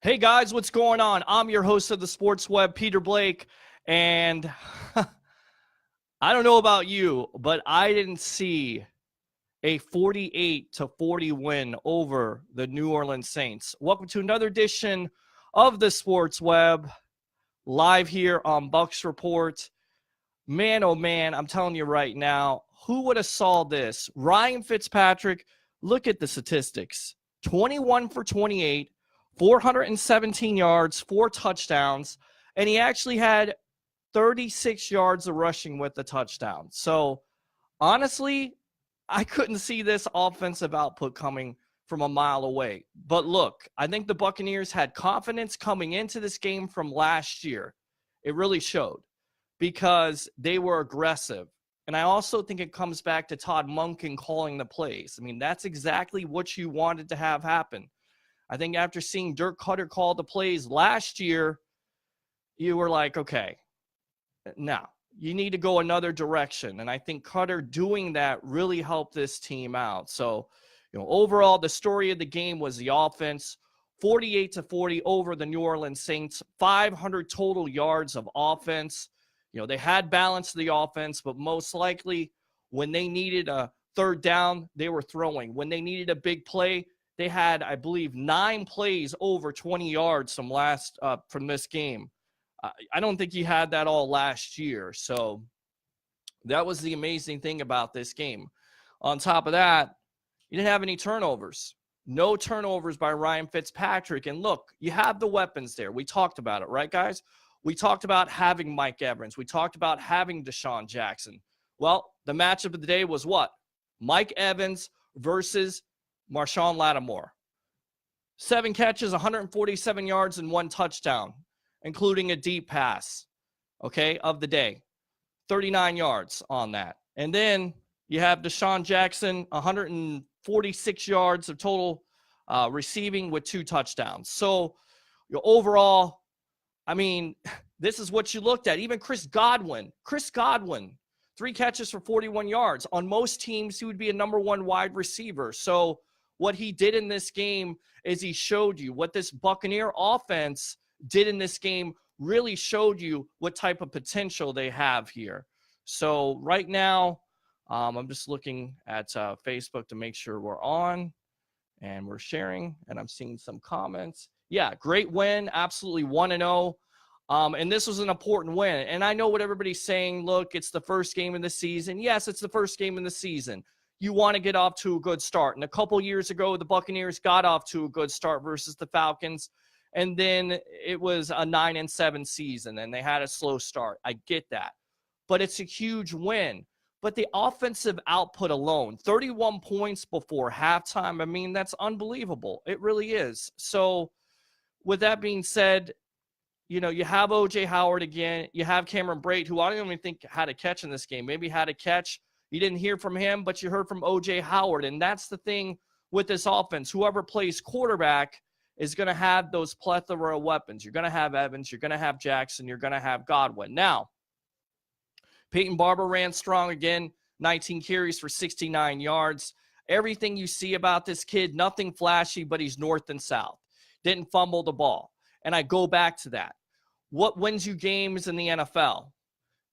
Hey guys, what's going on? I'm your host of the Sports Web, Peter Blake, and I don't know about you, but I didn't see a 48-40 win over the New Orleans Saints. Welcome to another edition of the Sports Web, live here on Bucs Report. Man, oh man, I'm telling you right now, who would have saw this? Ryan Fitzpatrick, look at the statistics. 21 for 28, 417 yards, 4 touchdowns, and he actually had 36 yards of rushing with the touchdown. So, honestly, I couldn't see this offensive output coming from a mile away. But look, I think the Buccaneers had confidence coming into this game from last year. It really showed because they were aggressive. And I also think it comes back to Todd Monken calling the plays. I mean, that's exactly what you wanted to have happen. I think after seeing Dirk Cutter call the plays last year, you were like, okay, now you need to go another direction. And I think Cutter doing that really helped this team out. So, overall, the story of the game was the offense. 48-40 over the New Orleans Saints, 500 total yards of offense. They had balance to the offense, but most likely when they needed a third down, they were throwing. When they needed a big play, they had, I believe, 9 plays over 20 yards from this game. I don't think he had that all last year. So that was the amazing thing about this game. On top of that, you didn't have any turnovers. No turnovers by Ryan Fitzpatrick. And look, you have the weapons there. We talked about it, right, guys? We talked about having Mike Evans. We talked about having Deshaun Jackson. Well, the matchup of the day was what? Mike Evans versus Marshawn Lattimore. 7 catches, 147 yards, and 1 touchdown, including a deep pass, of the day. 39 yards on that. And then you have Deshaun Jackson, 146 yards of total receiving with 2 touchdowns. So overall, I mean, this is what you looked at. Even Chris Godwin, 3 catches for 41 yards. On most teams, he would be a number 1 wide receiver. So what he did in this game is he showed you what this Buccaneer offense did in this game, really showed you what type of potential they have here. So right now, I'm just looking at Facebook to make sure we're on and we're sharing, and I'm seeing some comments. Yeah, great win, absolutely 1-0. And this was an important win. And I know what everybody's saying. Look, it's the first game of the season. Yes, it's the first game in the season. You want to get off to a good start. And a couple years ago, the Buccaneers got off to a good start versus the Falcons. And then it was a 9-7 season, and they had a slow start. I get that. But it's a huge win. But the offensive output alone, 31 points before halftime, I mean, that's unbelievable. It really is. So with that being said, you have O.J. Howard again. You have Cameron Brate, who I don't even think had a catch in this game. Maybe had a catch. You didn't hear from him, but you heard from O.J. Howard. And that's the thing with this offense. Whoever plays quarterback is going to have those plethora of weapons. You're going to have Evans. You're going to have Jackson. You're going to have Godwin. Now, Peyton Barber ran strong again, 19 carries for 69 yards. Everything you see about this kid, nothing flashy, but he's north and south. Didn't fumble the ball. And I go back to that. What wins you games in the NFL?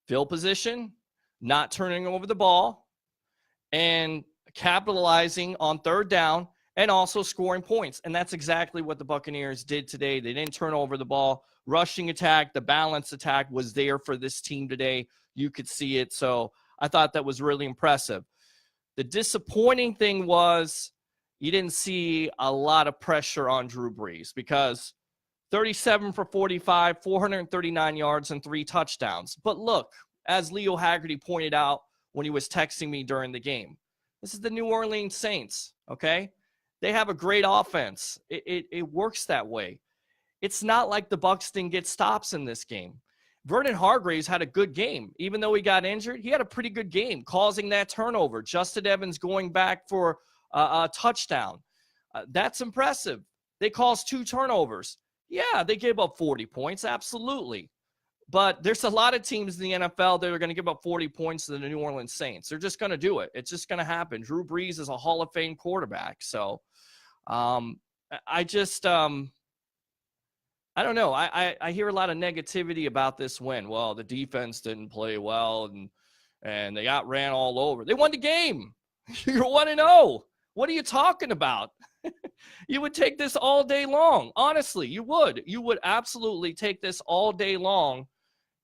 Field position, not turning over the ball, and capitalizing on third down, and also scoring points. And that's exactly what the Buccaneers did today. They didn't turn over the ball. Rushing attack, the balanced attack was there for this team today. You could see it. So I thought that was really impressive. The disappointing thing was you didn't see a lot of pressure on Drew Brees because 37 for 45, 439 yards, and 3 touchdowns. But look, as Leo Haggerty pointed out when he was texting me during the game, this is the New Orleans Saints, okay? They have a great offense. It works that way. It's not like the Bucs didn't get stops in this game. Vernon Hargreaves had a good game. Even though he got injured, he had a pretty good game, causing that turnover. Justin Evans going back for a touchdown. That's impressive. They caused 2 turnovers. Yeah, they gave up 40 points, absolutely. But there's a lot of teams in the NFL that are going to give up 40 points to the New Orleans Saints. They're just going to do it. It's just going to happen. Drew Brees is a Hall of Fame quarterback. So I just I don't know. I hear a lot of negativity about this win. Well, the defense didn't play well, and they got ran all over. They won the game. You're 1-0. What are you talking about? You would take this all day long. Honestly, you would. You would absolutely take this all day long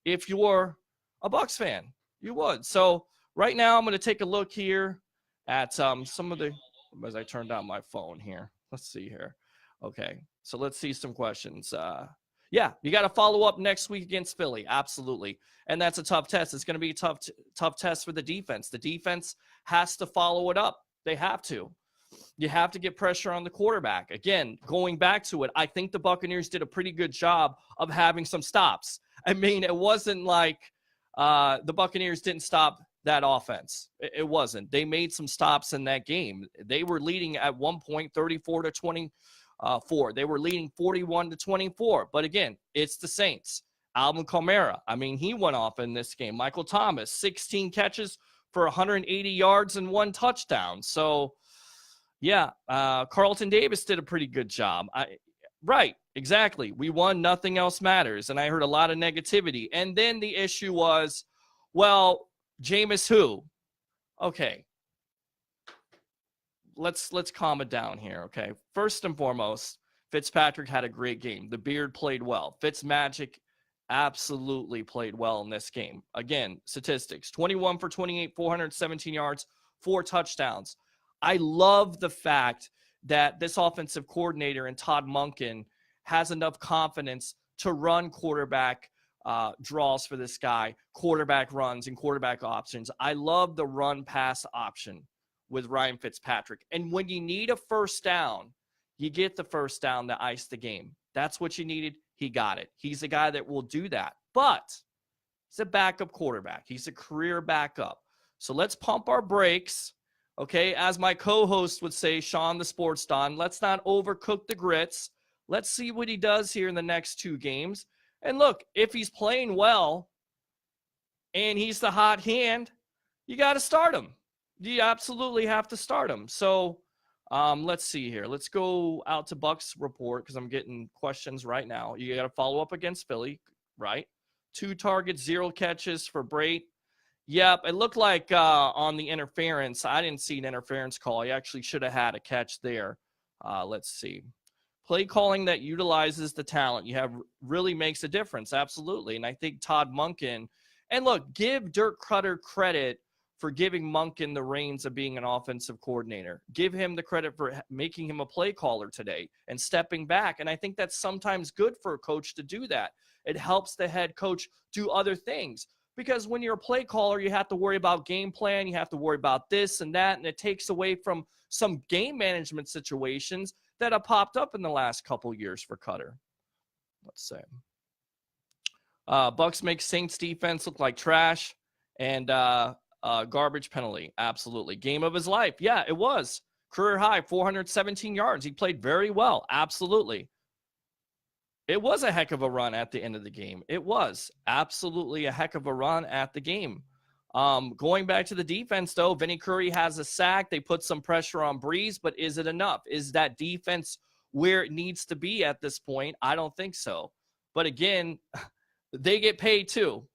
if you're a Bucs fan. You would. So right now I'm going to take a look here at some of the, as I turned down my phone here. Let's see here. Okay, so let's see some questions. Yeah, you got to follow up next week against Philly. Absolutely. And that's a tough test. It's going to be a tough test for the defense. The defense has to follow it up. They have to. You have to get pressure on the quarterback. Again, going back to it, I think the Buccaneers did a pretty good job of having some stops. I mean, it wasn't like the Buccaneers didn't stop that offense. It wasn't. They made some stops in that game. They were leading at one point 34-24. They were leading 41-24. But again, it's the Saints. Alvin Kamara, I mean, he went off in this game. Michael Thomas, 16 catches for 180 yards and 1 touchdown. So, yeah, Carlton Davis did a pretty good job. Right, exactly. We won. Nothing else matters. And I heard a lot of negativity. And then the issue was, well, Jameis who? Okay. Let's calm it down here, okay? First and foremost, Fitzpatrick had a great game. The Beard played well. Fitzmagic absolutely played well in this game. Again, statistics, 21 for 28, 417 yards, 4 touchdowns. I love the fact that this offensive coordinator and Todd Monken has enough confidence to run quarterback draws for this guy, quarterback runs and quarterback options. I love the run-pass option with Ryan Fitzpatrick. And when you need a first down, you get the first down to ice the game. That's what you needed. He got it. He's a guy that will do that. But he's a backup quarterback. He's a career backup. So let's pump our brakes. Okay, as my co-host would say, Sean the Sports Don, let's not overcook the grits. Let's see what he does here in the next 2 games. And look, if he's playing well and he's the hot hand, you got to start him. You absolutely have to start him. So let's see here. Let's go out to Bucs report because I'm getting questions right now. You got to follow up against Philly, right? 2 targets, 0 catches for Brate. Yep, it looked like on the interference, I didn't see an interference call. He actually should have had a catch there. Let's see. Play calling that utilizes the talent you have really makes a difference, absolutely. And I think Todd Monken, and look, give Dirk Cutter credit for giving Monken the reins of being an offensive coordinator. Give him the credit for making him a play caller today and stepping back. And I think that's sometimes good for a coach to do that. It helps the head coach do other things. Because when you're a play caller, you have to worry about game plan. You have to worry about this and that. And it takes away from some game management situations that have popped up in the last couple years for Cutter. Let's say. Bucs make Saints defense look like trash and garbage penalty. Absolutely. Game of his life. Yeah, it was. Career high, 417 yards. He played very well. Absolutely. It was a heck of a run at the end of the game. It was absolutely a heck of a run at the game. Going back to the defense, though, Vinny Curry has a sack. They put some pressure on Breeze, but is it enough? Is that defense where it needs to be at this point? I don't think so. But again, they get paid too.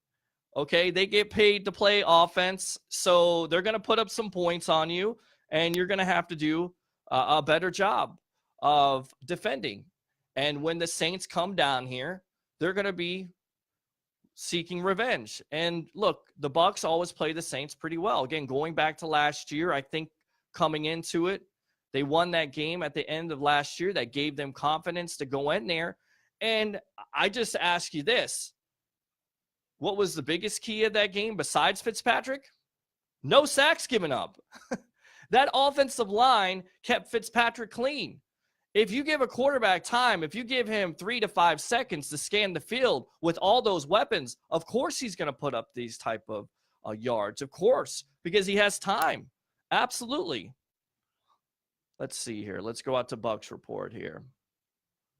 Okay, they get paid to play offense, so they're going to put up some points on you, and you're going to have to do a better job of defending. And when the Saints come down here, they're going to be seeking revenge. And look, the Bucs always play the Saints pretty well. Again, going back to last year, I think coming into it, they won that game at the end of last year. That gave them confidence to go in there. And I just ask you this. What was the biggest key of that game besides Fitzpatrick? No sacks given up. That offensive line kept Fitzpatrick clean. If you give a quarterback time, if you give him 3 to 5 seconds to scan the field with all those weapons, of course he's going to put up these type of yards, of course, because he has time. Absolutely. Let's see here. Let's go out to Bucs report here.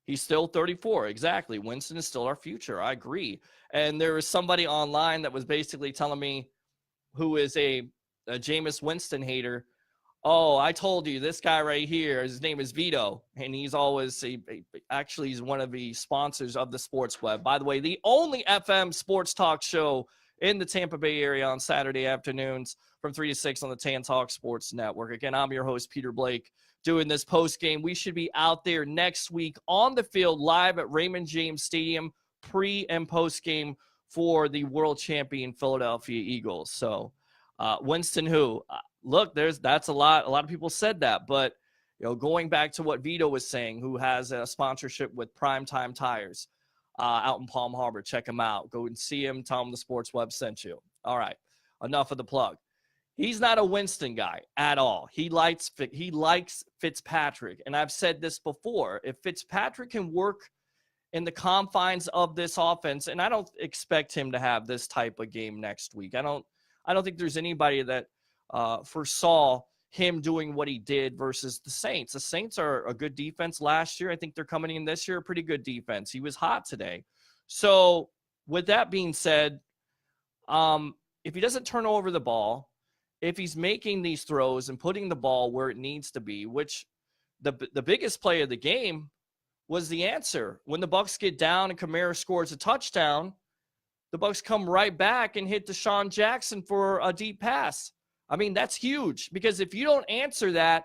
He's still 34. Exactly. Winston is still our future. I agree. And there was somebody online that was basically telling me, who is a Jameis Winston hater, Oh, I told you, this guy right here, his name is Vito, and he's always actually he's one of the sponsors of the Sports Web. By the way, the only FM sports talk show in the Tampa Bay area on Saturday afternoons from 3 to 6 on the Tan Talk Sports Network. Again, I'm your host, Peter Blake, doing this post game. We should be out there next week on the field live at Raymond James Stadium, pre and post game for the world champion Philadelphia Eagles. So, Winston, look, that's a lot. A lot of people said that, but going back to what Vito was saying, who has a sponsorship with Primetime Tires out in Palm Harbor, check him out. Go and see him. Tell him the Sports Web sent you. All right, enough of the plug. He's not a Winston guy at all. He likes Fitzpatrick, and I've said this before. If Fitzpatrick can work in the confines of this offense, and I don't expect him to have this type of game next week. I don't think there's anybody that foresaw him doing what he did versus the Saints. The Saints are a good defense last year. I think they're coming in this year a pretty good defense. He was hot today. So with that being said, if he doesn't turn over the ball, if he's making these throws and putting the ball where it needs to be, which the biggest play of the game was the answer. When the Bucs get down and Kamara scores a touchdown, the Bucs come right back and hit Deshaun Jackson for a deep pass. I mean, that's huge because if you don't answer that,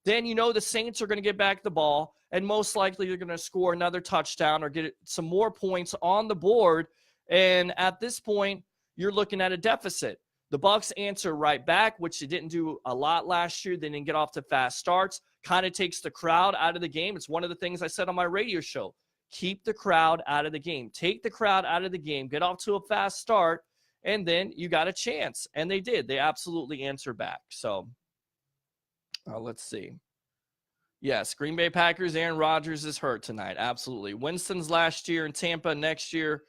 then the Saints are going to get back the ball and most likely they're going to score another touchdown or get some more points on the board. And at this point, you're looking at a deficit. The Bucs answer right back, which they didn't do a lot last year. They didn't get off to fast starts. Kind of takes the crowd out of the game. It's one of the things I said on my radio show. Keep the crowd out of the game. Take the crowd out of the game. Get off to a fast start, and then you got a chance. And they did. They absolutely answered back. So let's see. Yes, Green Bay Packers, Aaron Rodgers is hurt tonight. Absolutely. Winston's last year in Tampa, next year,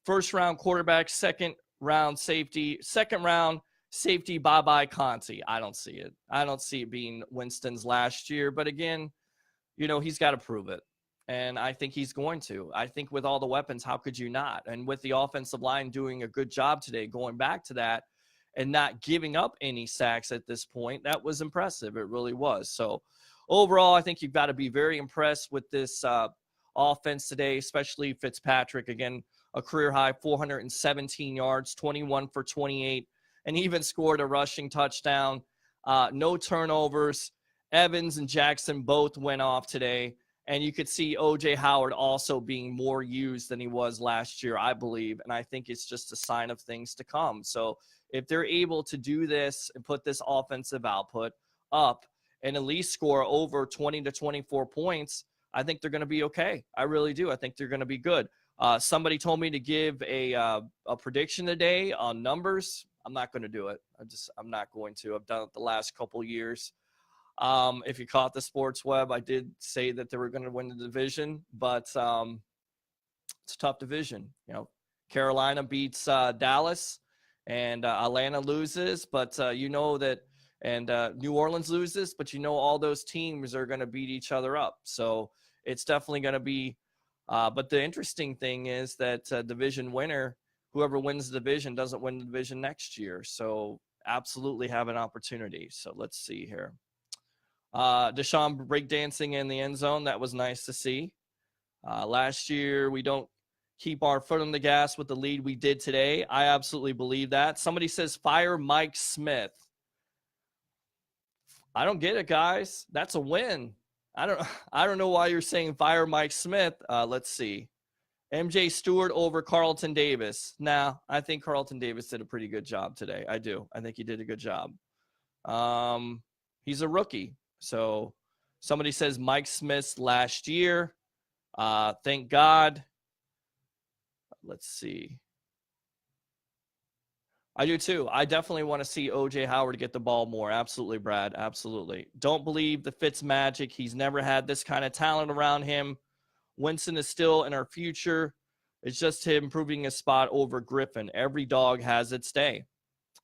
first-round quarterback, second-round safety, bye-bye Conti. I don't see it. I don't see it being Winston's last year. But again, he's got to prove it. And I think he's going to. I think with all the weapons, how could you not? And with the offensive line doing a good job today, going back to that and not giving up any sacks at this point, that was impressive. It really was. So overall, I think you've got to be very impressed with this offense today, especially Fitzpatrick. Again, a career high 417 yards, 21 for 28, and even scored a rushing touchdown. No turnovers. Evans and Jackson both went off today. And you could see O.J. Howard also being more used than he was last year, I believe. And I think it's just a sign of things to come. So if they're able to do this and put this offensive output up and at least score over 20 to 24 points, I think they're going to be okay. I really do. I think they're going to be good. Somebody told me to give a prediction today on numbers. I'm not going to do it. I'm not going to. I've done it the last couple years. If you caught the Sports Web, I did say that they were going to win the division, but it's a tough division. Carolina beats Dallas, and Atlanta loses, but that, and New Orleans loses, but all those teams are going to beat each other up. So it's definitely going to be. But the interesting thing is that division winner, whoever wins the division, doesn't win the division next year. So absolutely have an opportunity. So let's see here. Deshaun breakdancing in the end zone. That was nice to see. Last year, we don't keep our foot on the gas with the lead we did today. I absolutely believe that. Somebody says, fire Mike Smith. I don't get it, guys. That's a win. I don't know why you're saying fire Mike Smith. Let's see. MJ Stewart over Carlton Davis. Nah, I think Carlton Davis did a pretty good job today. I do. I think he did a good job. He's a rookie. So somebody says Mike Smith's last year. Thank God. Let's see. I do too. I definitely want to see O.J. Howard get the ball more. Absolutely, Brad. Absolutely. Don't believe the Fitz magic. He's never had this kind of talent around him. Winston is still in our future. It's just him proving his spot over Griffin. Every dog has its day.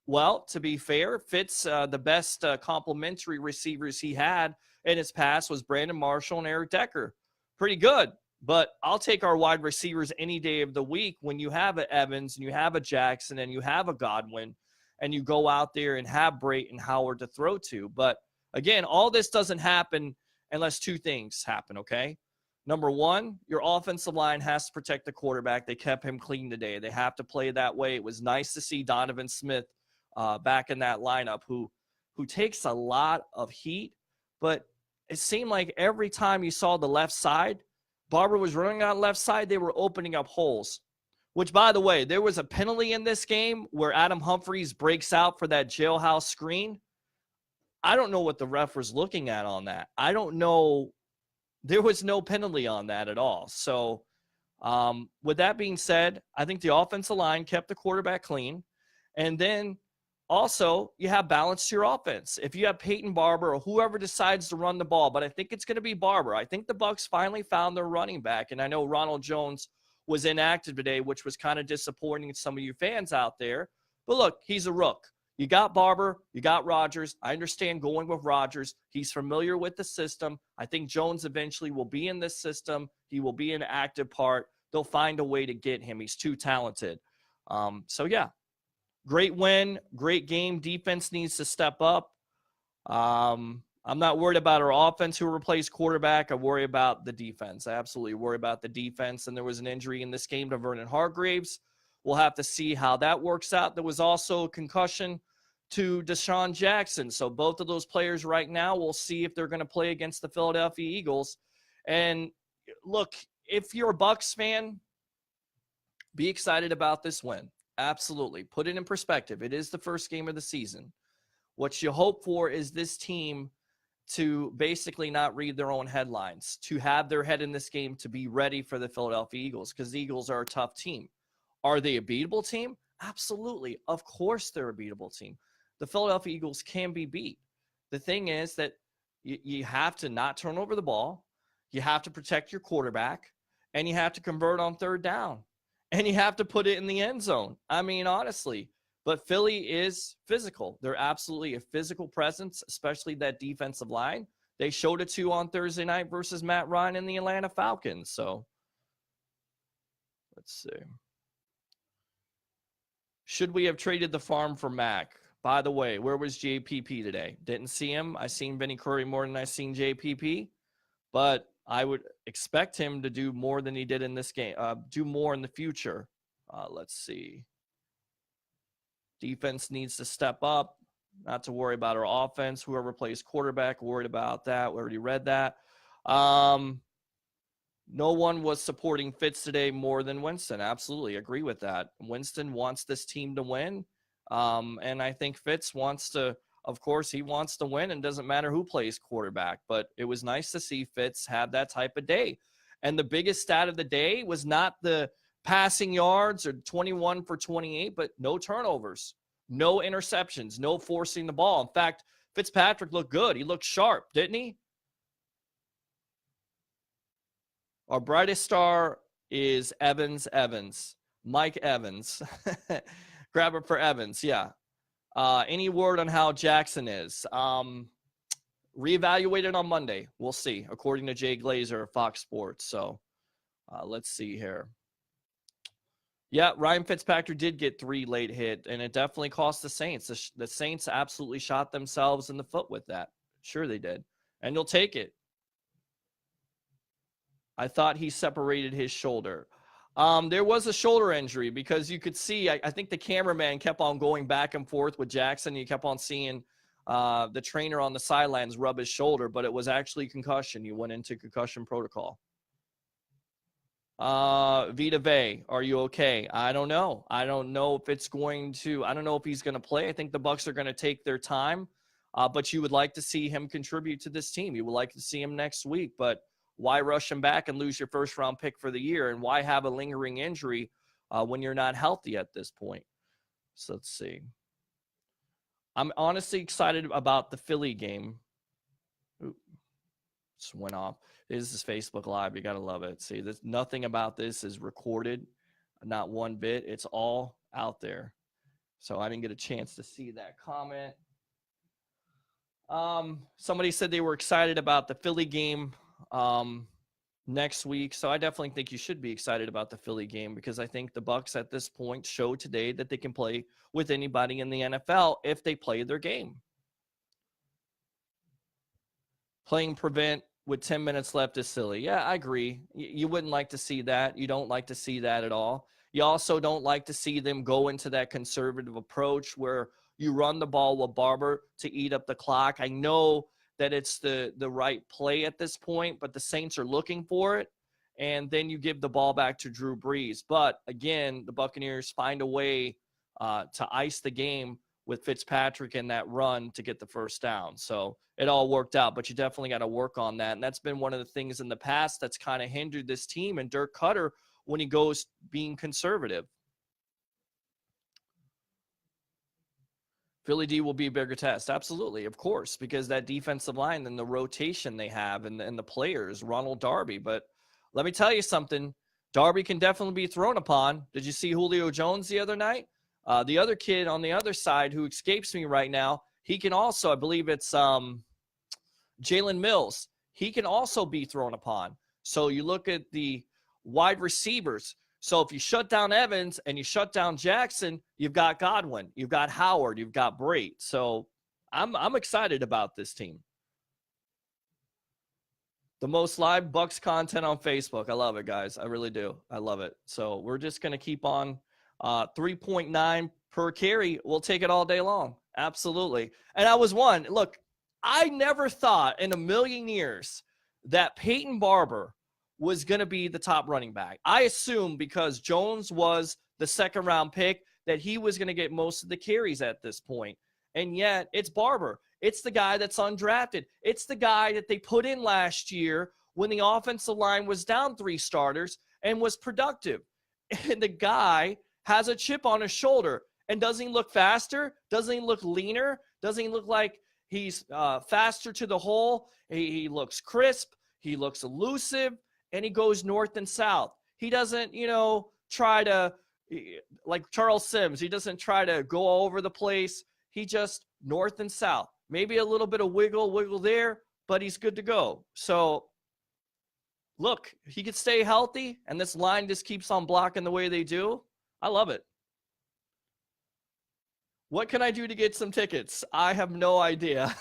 Well, to be fair, Fitz, the best complimentary receivers he had in his past was Brandon Marshall and Eric Decker. Pretty good, but I'll take our wide receivers any day of the week when you have an Evans and you have a Jackson and you have a Godwin and you go out there and have Brayton Howard to throw to. But Again, all this doesn't happen unless two things happen, okay? Number one, your offensive line has to protect the quarterback. They kept him clean today. They have to play that way. It was nice to see Donovan Smith back in that lineup who takes a lot of heat, but it seemed like every time you saw the left side, Barber was running on left side, they were opening up holes. Which, by the way, there was a penalty in this game where Adam Humphries breaks out for that jailhouse screen. I don't know what the ref was looking at on that. I don't know. There was no penalty on that at all. So with that being said, I think the offensive line kept the quarterback clean. And then also you have balance to your offense. If you have Peyton Barber or whoever decides to run the ball, but I think it's going to be Barber. I think the Bucs finally found their running back. And I know Ronald Jones was inactive today, which was kind of disappointing to some of you fans out there. But look, he's a rook. You got Barber, you got Rodgers. I understand going with Rodgers. He's familiar with the system. I think Jones eventually will be in this system. He will be an active part. They'll find a way to get him. He's too talented. So, yeah, great win, great game. Defense needs to step up. I'm not worried about our offense who replaced quarterback. I worry about the defense. I absolutely worry about the defense. And there was an injury in this game to Vernon Hargreaves. We'll have to see how that works out. There was also a concussion to Deshaun Jackson. So both of those players right now, we'll see if they're going to play against the Philadelphia Eagles. And look, if you're a Bucs fan, be excited about this win. Absolutely. Put it in perspective. It is the first game of the season. What you hope for is this team to basically not read their own headlines, to have their head in this game, to be ready for the Philadelphia Eagles, because the Eagles are a tough team. Are they a beatable team? Absolutely. Of course they're a beatable team. The Philadelphia Eagles can be beat. The thing is that you have to not turn over the ball. You have to protect your quarterback, and you have to convert on third down, and you have to put it in the end zone. I mean, honestly, but Philly is physical. They're absolutely a physical presence, especially that defensive line. They showed it to on Thursday night versus Matt Ryan and the Atlanta Falcons. So let's see. Should we have traded the farm for Mac? By the way, where was JPP today? Didn't see him. I seen Vinny Curry more than I seen JPP, but I would expect him to do more than he did in this game, do more in the future. Let's see. Defense needs to step up, not to worry about our offense. Whoever plays quarterback, worried about that. We already read that. No one was supporting Fitz today more than Winston. Absolutely agree with that. Winston wants this team to win. And I think Fitz wants to, of course, he wants to win, and doesn't matter who plays quarterback. But it was nice to see Fitz have that type of day. And the biggest stat of the day was not the passing yards or 21 for 28, but no turnovers, no interceptions, no forcing the ball. In fact, Fitzpatrick looked good. He looked sharp, didn't he? Our brightest star is Evans. Mike Evans. Grab it for Evans, yeah. Any word on how Jackson is? Reevaluated on Monday. We'll see, according to Jay Glazer of Fox Sports. So let's see here. Yeah, Ryan Fitzpatrick did get 3 late hit, and it definitely cost the Saints. The Saints absolutely shot themselves in the foot with that. Sure they did. And you'll take it. I thought he separated his shoulder. There was a shoulder injury because you could see, I think the cameraman kept on going back and forth with Jackson. You kept on seeing the trainer on the sidelines rub his shoulder, but it was actually concussion. He went into concussion protocol. Vita Vey, are you okay? I don't know. I don't know if he's going to play. I think the Bucs are going to take their time, but you would like to see him contribute to this team. You would like to see him next week, but why rush him back and lose your first-round pick for the year? And why have a lingering injury when you're not healthy at this point? So let's see. I'm honestly excited about the Philly game. Ooh, just went off. This is Facebook Live. You got to love it. See, nothing about this is recorded, not one bit. It's all out there. So I didn't get a chance to see that comment. Somebody said they were excited about the Philly game next week. So I definitely think you should be excited about the Philly game, because I think the Bucs at this point showed today that they can play with anybody in the NFL if they play their game. Playing prevent with 10 minutes left is silly. Yeah, I agree. You wouldn't like to see that. You don't like to see that at all. You also don't like to see them go into that conservative approach where you run the ball with Barber to eat up the clock. I know that it's the right play at this point, but the Saints are looking for it. And then you give the ball back to Drew Brees. But again, the Buccaneers find a way to ice the game with Fitzpatrick in that run to get the first down. So it all worked out, but you definitely got to work on that. And that's been one of the things in the past that's kind of hindered this team and Dirk Cutter when he goes being conservative. Philly D will be a bigger test. Absolutely, of course, because that defensive line and the rotation they have and the players, Ronald Darby. But let me tell you something. Darby can definitely be thrown upon. Did you see Julio Jones the other night? The other kid on the other side who escapes me right now, he can also, I believe it's Jalen Mills. He can also be thrown upon. So you look at the wide receivers. So if you shut down Evans and you shut down Jackson, you've got Godwin, you've got Howard, you've got Brate. So I'm excited about this team. The most live Bucs content on Facebook. I love it, guys. I really do. I love it. So we're just going to keep on 3.9 per carry. We'll take it all day long. Absolutely. And I was one. Look, I never thought in a million years that Peyton Barber was going to be the top running back. I assumed because Jones was the second round pick that he was going to get most of the carries at this point. And yet it's Barber. It's the guy that's undrafted. It's the guy that they put in last year when the offensive line was down 3 starters and was productive. And the guy has a chip on his shoulder. And doesn't he look faster? Doesn't he look leaner? Doesn't he look like he's faster to the hole? He looks crisp. He looks elusive. And he goes north and south. He doesn't, try to, like Charles Sims, he doesn't try to go all over the place. He just north and south. Maybe a little bit of wiggle there, but he's good to go. So, look, he could stay healthy, and this line just keeps on blocking the way they do. I love it. What can I do to get some tickets? I have no idea.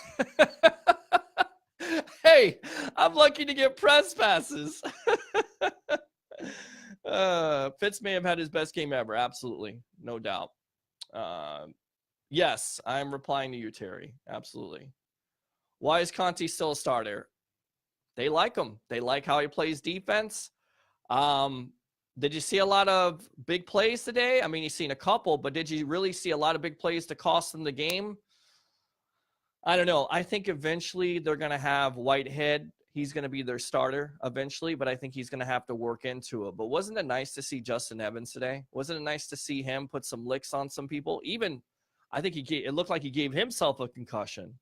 Hey, I'm lucky to get press passes. Fitz may have had his best game ever. Absolutely. No doubt. Yes, I'm replying to you, Terry. Absolutely. Why is Conti still a starter? They like him. They like how he plays defense. Did you see a lot of big plays today? I mean, you've seen a couple, but did you really see a lot of big plays to cost them the game? I don't know. I think eventually they're going to have Whitehead. He's going to be their starter eventually, but I think he's going to have to work into it. But wasn't it nice to see Justin Evans today? Wasn't it nice to see him put some licks on some people? Even, I think it looked like he gave himself a concussion.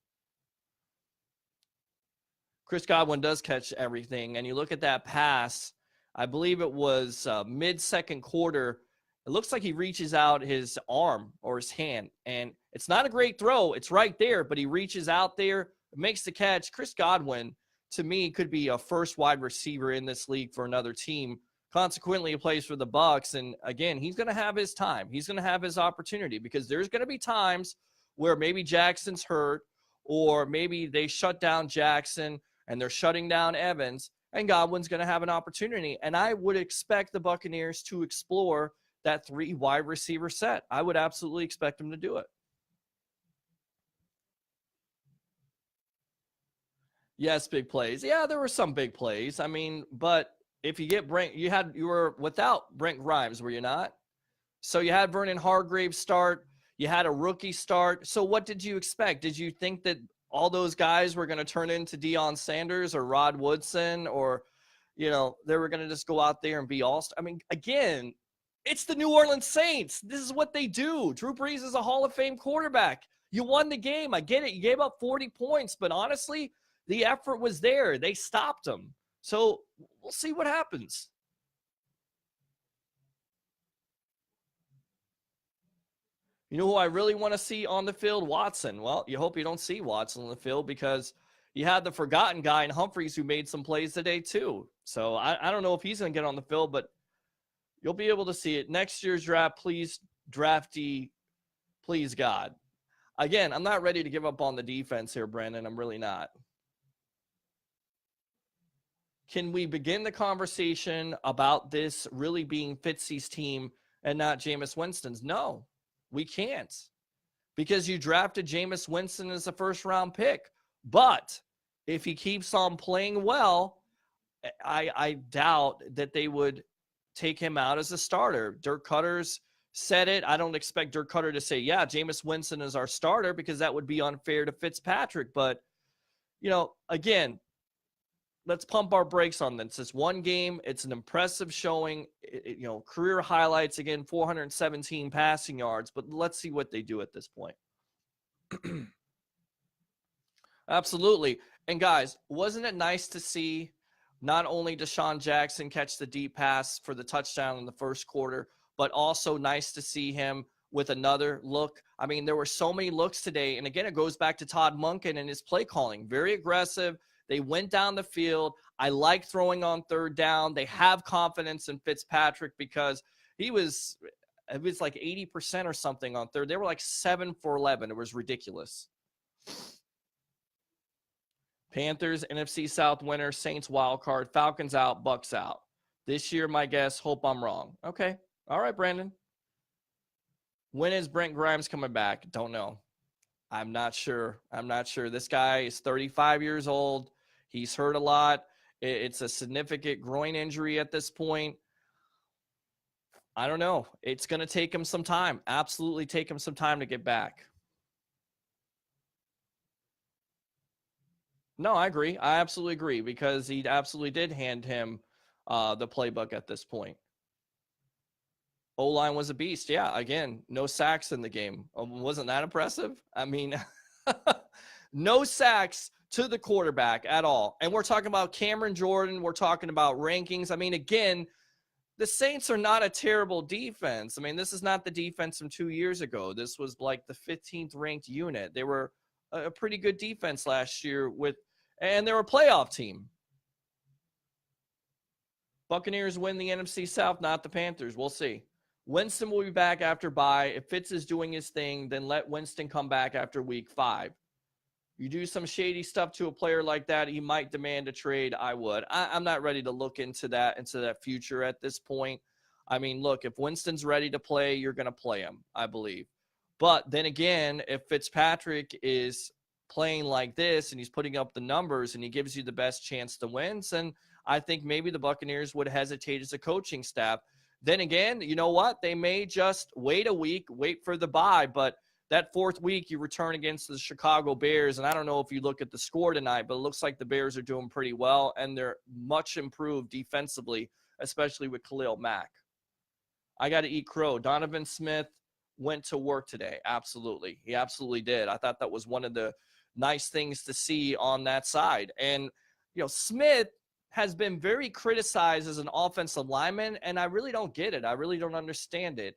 Chris Godwin does catch everything. And you look at that pass, I believe it was mid-second quarter. It looks like he reaches out his arm or his hand, and it's not a great throw. It's right there, but he reaches out there, makes the catch. Chris Godwin, to me, could be a first wide receiver in this league for another team. Consequently, he plays for the Bucs, and again, he's going to have his time. He's going to have his opportunity because there's going to be times where maybe Jackson's hurt or maybe they shut down Jackson and they're shutting down Evans, and Godwin's going to have an opportunity. And I would expect the Buccaneers to explore that 3 wide receiver set. I would absolutely expect them to do it. Yes, big plays. Yeah, there were some big plays. I mean, but if you get Brent, you were without Brent Grimes, were you not? So you had Vernon Hargreaves start. You had a rookie start. So what did you expect? Did you think that all those guys were going to turn into Deion Sanders or Rod Woodson, or, they were going to just go out there and be all? I mean, again, it's the New Orleans Saints. This is what they do. Drew Brees is a Hall of Fame quarterback. You won the game. I get it. You gave up 40 points, but honestly, the effort was there. They stopped them. So we'll see what happens. You know who I really want to see on the field? Watson. Well, you hope you don't see Watson on the field because you had the forgotten guy in Humphreys who made some plays today too. So I don't know if he's going to get on the field, but you'll be able to see it. Next year's draft, please, drafty, please, God. Again, I'm not ready to give up on the defense here, Brandon. I'm really not. can we begin the conversation about this really being Fitzy's team and not Jameis Winston's? No, we can't, because you drafted Jameis Winston as a first-round pick. But if he keeps on playing well, I doubt that they would take him out as a starter. Dirk Cutter's said it. I don't expect Dirk Cutter to say, yeah, Jameis Winston is our starter, because that would be unfair to Fitzpatrick. But, again, let's pump our brakes on this. It's one game. It's an impressive showing. Career highlights, again, 417 passing yards. But let's see what they do at this point. Absolutely. And, guys, wasn't it nice to see not only Deshaun Jackson catch the deep pass for the touchdown in the first quarter, but also nice to see him with another look? I mean, there were so many looks today. And, again, it goes back to Todd Monken and his play calling. Very aggressive. They went down the field. I like throwing on third down. They have confidence in Fitzpatrick, because it was like 80% or something on third. They were like 7 for 11. It was ridiculous. Panthers, NFC South winner, Saints wild card, Falcons out, Bucs out. This year, my guess, hope I'm wrong. Okay. All right, Brandon. When is Brent Grimes coming back? Don't know. I'm not sure. This guy is 35 years old. He's hurt a lot. It's a significant groin injury at this point. I don't know. It's going to take him some time. Absolutely take him some time to get back. No, I agree. I absolutely agree, because he absolutely did hand him the playbook at this point. O-line was a beast. Yeah, again, no sacks in the game. Wasn't that impressive? I mean, no sacks to the quarterback at all. And we're talking about Cameron Jordan. We're talking about rankings. I mean, again, the Saints are not a terrible defense. I mean, this is not the defense from 2 years ago. This was like the 15th ranked unit. They were a pretty good defense last year, and they're a playoff team. Buccaneers win the NFC South, not the Panthers. We'll see. Winston will be back after bye. If Fitz is doing his thing, then let Winston come back after week 5. You do some shady stuff to a player like that, he might demand a trade. I would. I'm not ready to look into that future at this point. I mean, look, if Winston's ready to play, you're going to play him, I believe. But then again, if Fitzpatrick is playing like this and he's putting up the numbers and he gives you the best chance to win, then I think maybe the Buccaneers would hesitate as a coaching staff. Then again, you know what? They may just wait a week, wait for the bye, but that fourth week you return against the Chicago Bears, and I don't know if you look at the score tonight, but it looks like the Bears are doing pretty well, and they're much improved defensively, especially with Khalil Mack. I got to eat crow. Donovan Smith went to work today. Absolutely. He absolutely did. I thought that was one of the nice things to see on that side. And, Smith has been very criticized as an offensive lineman, and I really don't get it. I really don't understand it.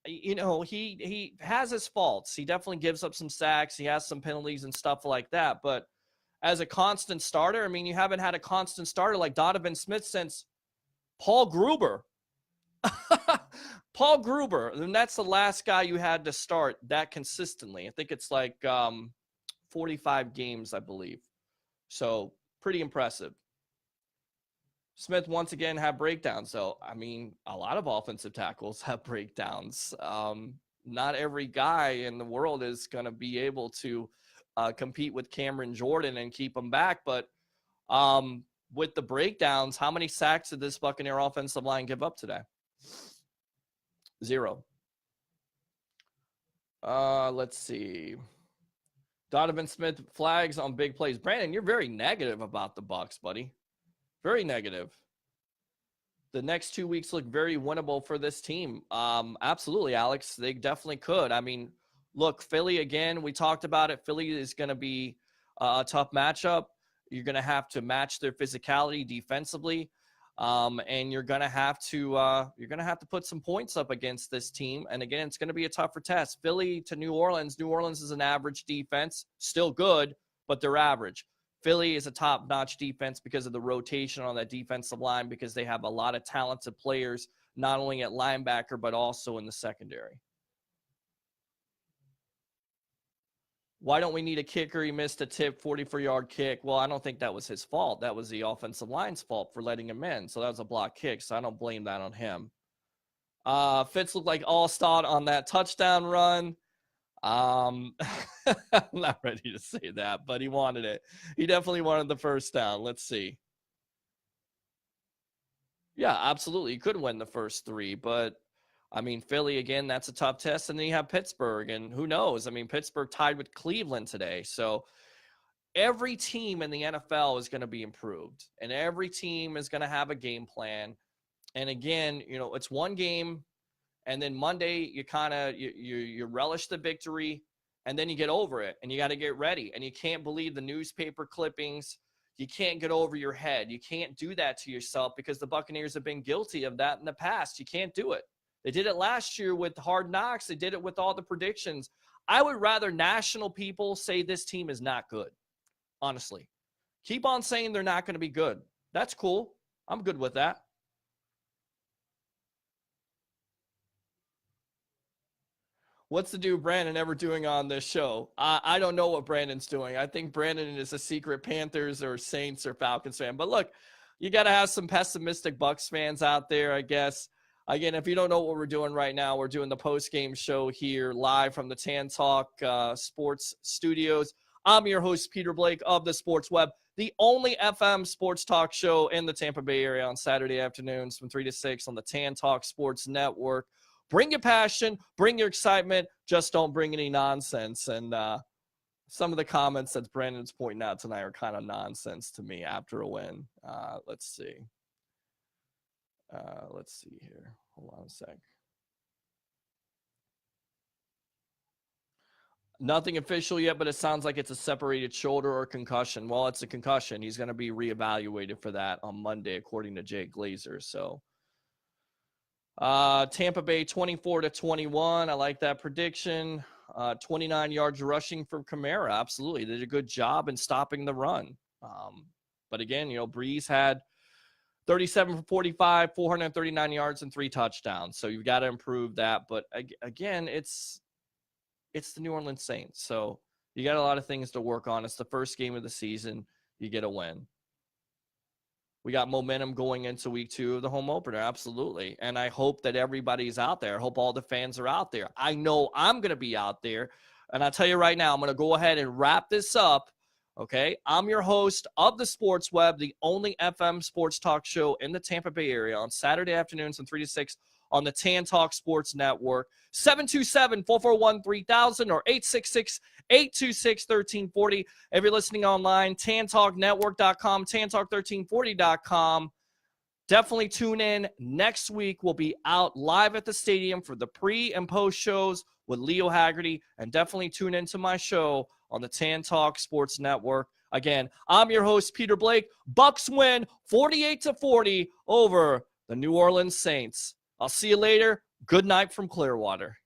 He has his faults. He definitely gives up some sacks. He has some penalties and stuff like that. But as a constant starter, I mean, you haven't had a constant starter like Donovan Smith since Paul Gruber. Paul Gruber. And that's the last guy you had to start that consistently. I think it's like 45 games, I believe. So pretty impressive. Smith once again had breakdowns. So, I mean, a lot of offensive tackles have breakdowns. Not every guy in the world is going to be able to compete with Cameron Jordan and keep him back. But with the breakdowns, how many sacks did this Buccaneer offensive line give up today? 0. Let's see. Donovan Smith flags on big plays. Brandon, you're very negative about the Bucs, buddy. Very negative. The next 2 weeks look very winnable for this team. Absolutely, Alex. They definitely could. I mean, look, Philly, again, we talked about it. Philly is going to be a tough matchup. You're going to have to match their physicality defensively. And you're going to have to put some points up against this team. And again, it's going to be a tougher test. Philly to New Orleans. New Orleans is an average defense. Still good, but they're average. Philly is a top-notch defense because of the rotation on that defensive line, because they have a lot of talented players, not only at linebacker, but also in the secondary. Why don't we need a kicker? He missed a tip 44-yard kick. Well, I don't think that was his fault. That was the offensive line's fault for letting him in. So that was a block kick, so I don't blame that on him. Fitz looked like all-star on that touchdown run. I'm not ready to say that, but he wanted it. He definitely wanted the first down. Let's see. Yeah, absolutely. He could win the first three, but I mean, Philly, again, that's a tough test. And then you have Pittsburgh, and who knows? I mean, Pittsburgh tied with Cleveland today. So every team in the NFL is going to be improved, and every team is going to have a game plan. And again, it's one game, and then Monday you kind of you relish the victory, and then you get over it, and you got to get ready. And you can't believe the newspaper clippings. You can't get over your head. You can't do that to yourself because the Buccaneers have been guilty of that in the past. You can't do it. They did it last year with Hard Knocks. They did it with all the predictions. I would rather national people say this team is not good, honestly. Keep on saying they're not going to be good. That's cool. I'm good with that. What's the dude Brandon ever doing on this show? I don't know what Brandon's doing. I think Brandon is a secret Panthers or Saints or Falcons fan. But look, you got to have some pessimistic Bucs fans out there, I guess. Again, if you don't know what we're doing right now, we're doing the post-game show here live from the Tan Talk Sports Studios. I'm your host, Peter Blake of the Sports Web, the only FM sports talk show in the Tampa Bay area on Saturday afternoons from 3 to 6 on the Tan Talk Sports Network. Bring your passion, bring your excitement, just don't bring any nonsense. And some of the comments that Brandon's pointing out tonight are kind of nonsense to me after a win. Let's see. Let's see here. Hold on a sec. Nothing official yet, but it sounds like it's a separated shoulder or concussion. Well, it's a concussion. He's going to be reevaluated for that on Monday, according to Jay Glazer. So, Tampa Bay 24-21. I like that prediction. 29 yards rushing from Kamara. Absolutely. They did a good job in stopping the run. But again, Breeze had 37 for 45, 439 yards, and 3 touchdowns. So you've got to improve that. But again, it's the New Orleans Saints. So you got a lot of things to work on. It's the first game of the season. You get a win. We got momentum going into week 2 of the home opener. Absolutely. And I hope that everybody's out there. I hope all the fans are out there. I know I'm going to be out there. And I'll tell you right now, I'm going to go ahead and wrap this up. Okay, I'm your host of the Sports Web, the only FM sports talk show in the Tampa Bay area on Saturday afternoons from 3 to 6 on the Tan Talk Sports Network. 727-441-3000 or 866-826-1340. If you're listening online, tantalknetwork.com, tantalk1340.com. Definitely tune in. Next week, we'll be out live at the stadium for the pre- and post shows with Leo Haggerty. And definitely tune into my show on the Tan Talk Sports Network. Again, I'm your host, Peter Blake. Bucs win 48-40 over the New Orleans Saints. I'll see you later. Good night from Clearwater.